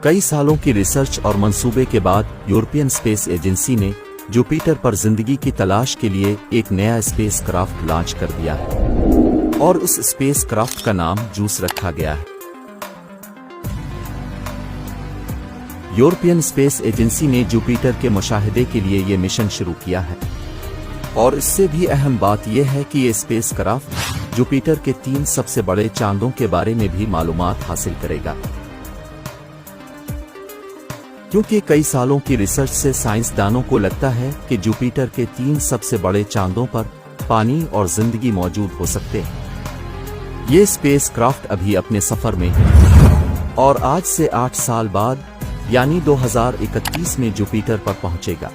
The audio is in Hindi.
कई सालों की रिसर्च और मंसूबे के बाद यूरोपियन स्पेस एजेंसी ने जुपिटर पर जिंदगी की तलाश के लिए एक नया स्पेस क्राफ्ट लॉन्च कर दिया है और उस स्पेस क्राफ्ट का नाम जूस रखा गया है। यूरोपियन स्पेस एजेंसी ने जुपिटर के मुशाहिदे के लिए ये मिशन शुरू किया है और इससे भी अहम बात यह है कि ये स्पेस क्राफ्ट जुपिटर के 3 सबसे बड़े चांदों के बारे में भी मालूमात हासिल करेगा, क्योंकि कई सालों की रिसर्च से साइंसदानों को लगता है कि जुपिटर के 3 सबसे बड़े चांदों पर पानी और जिंदगी मौजूद हो सकते हैं। ये स्पेस क्राफ्ट अभी अपने सफर में है और आज से 8 साल बाद यानी 2031 में जुपिटर पर पहुंचेगा।